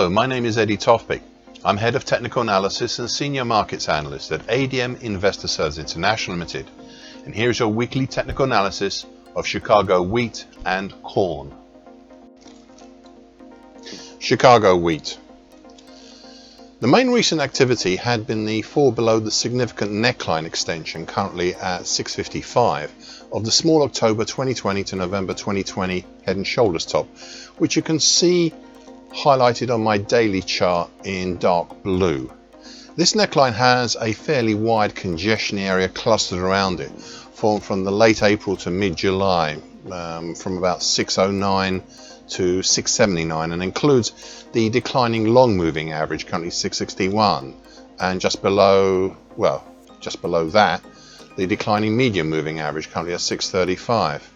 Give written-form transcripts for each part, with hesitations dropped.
Hello, my name is Eddie Tofpik. I'm Head of Technical Analysis and Senior Markets Analyst at ADM Investor Services International Limited, and here's your weekly technical analysis of Chicago wheat and corn. Chicago wheat. The main recent activity had been the fall below the significant neckline extension, currently at 655, of the small October 2020 to November 2020 head and shoulders top, which you can see highlighted on my daily chart in dark blue. This neckline has a fairly wide congestion area clustered around it, formed from the late April to mid-July, from about 609 to 679, and includes the declining long moving average, currently 661, and just below that, the declining medium moving average, currently at 635.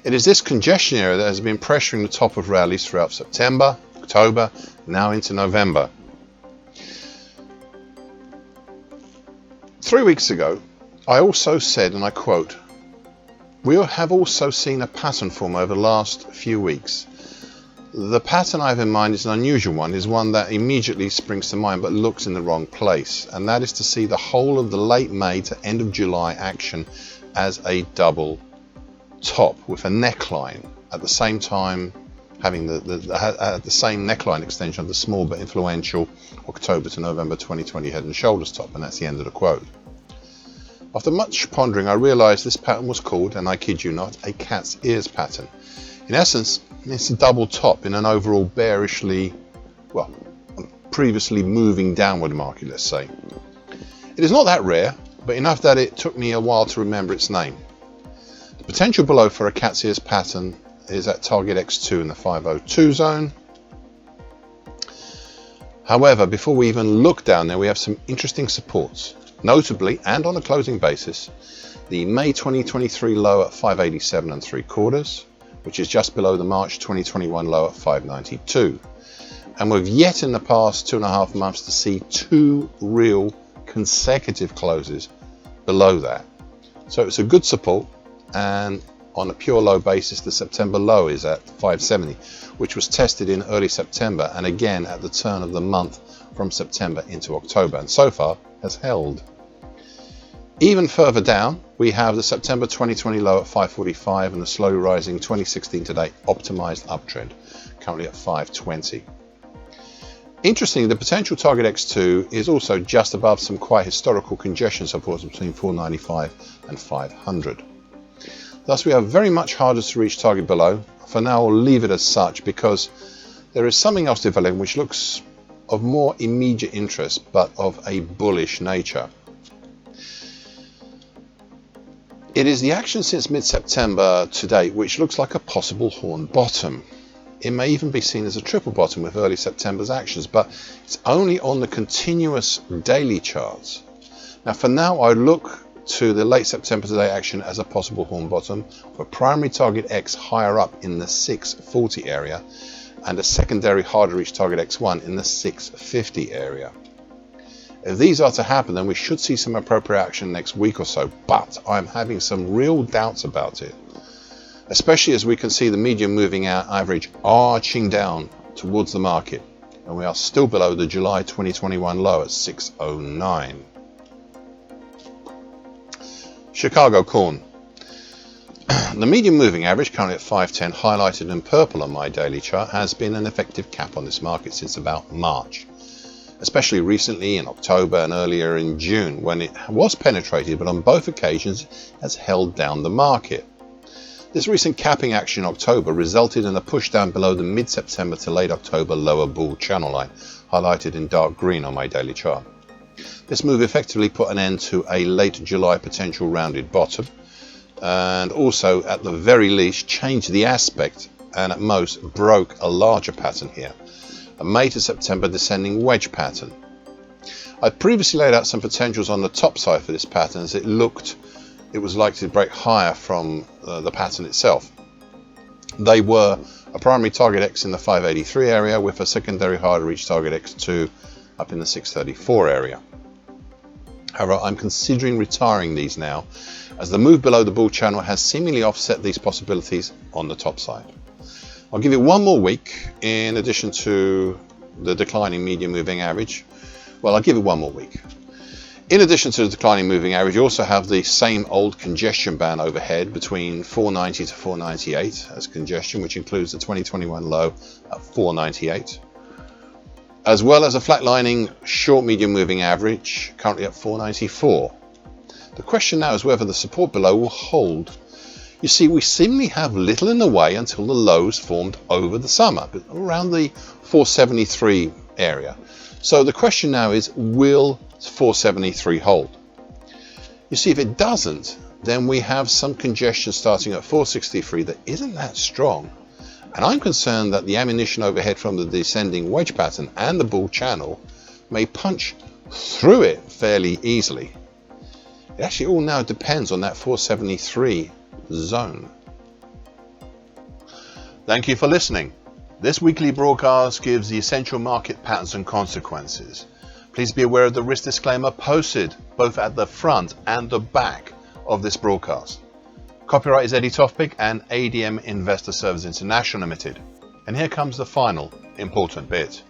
It is this congestion area that has been pressuring the top of rallies throughout September, October, now into November. 3 weeks ago, I also said, and I quote, "We have also seen a pattern form over the last few weeks. The pattern I have in mind is an unusual one, is one that immediately springs to mind but looks in the wrong place, and that is to see the whole of the late May to end of July action as a double top with a neckline at the same time having the same neckline extension of the small but influential October to November 2020 head and shoulders top," and that's the end of the quote. After much pondering, I realized this pattern was called, and I kid you not, a cat's ears pattern. In essence, it's a double top in an overall bearishly, previously moving downward market, let's say. It is not that rare, but enough that it took me a while to remember its name. The potential below for a cat's ears pattern is at target X2 in the 502 zone. However, before we even look down there, we have some interesting supports. Notably, and on a closing basis, the May 2023 low at 587 3/4, which is just below the March 2021 low at 592. And we've yet in the past 2.5 months to see two real consecutive closes below that. So it's a good support, and on a pure low basis, the September low is at 570, which was tested in early September and again at the turn of the month from September into October, and so far has held. Even further down, we have the September 2020 low at 545 and the slowly rising 2016 to date optimized uptrend, currently at 520. Interestingly, the potential target X2 is also just above some quite historical congestion supports between 495 and 500. Thus, we are very much harder to reach target below. For now, I'll leave it as such because there is something else developing which looks of more immediate interest but of a bullish nature. It is the action since mid-September to date which looks like a possible horn bottom. It may even be seen as a triple bottom with early September's actions, but it's only on the continuous daily charts. Now, for now, I look to the late September to date action as a possible horn bottom, for primary target X higher up in the 640 area and a secondary harder reach target X1 in the 650 area. If these are to happen, then we should see some appropriate action next week or so, but I'm having some real doubts about it, especially as we can see the medium moving average arching down towards the market, and we are still below the July 2021 low at 609. Chicago corn. The medium moving average, currently at 510, highlighted in purple on my daily chart, has been an effective cap on this market since about March, especially recently in October and earlier in June, when it was penetrated, but on both occasions has held down the market. This recent capping action in October resulted in a push down below the mid-September to late October lower bull channel line, highlighted in dark green on my daily chart. This move effectively put an end to a late July potential rounded bottom, and also at the very least changed the aspect and at most broke a larger pattern here, a May to September descending wedge pattern. I previously laid out some potentials on the top side for this pattern as it was likely to break higher from the pattern itself. They were a primary target X in the 583 area with a secondary harder reach target X2 up in the 634 area. However, I'm considering retiring these now, as the move below the bull channel has seemingly offset these possibilities on the top side. I'll give it one more week in addition to the declining medium moving average? Well, I'll give it one more week. In addition to the declining moving average, you also have the same old congestion band overhead between 490 to 498 as congestion, which includes the 2021 low at 498, as well as a flatlining short medium moving average currently at 494. The question now is whether the support below will hold. You see, we seemingly have little in the way until the lows formed over the summer, but around the 473 area. So the question now is, will 473 hold? You see, if it doesn't, then we have some congestion starting at 463 that isn't that strong. And I'm concerned that the ammunition overhead from the descending wedge pattern and the bull channel may punch through it fairly easily. It actually all now depends on that 473 zone. Thank you for listening. This weekly broadcast gives the essential market patterns and consequences. Please be aware of the risk disclaimer posted both at the front and the back of this broadcast. Copyright is Eddie Tofpik and ADM Investor Services International Limited. And here comes the final important bit.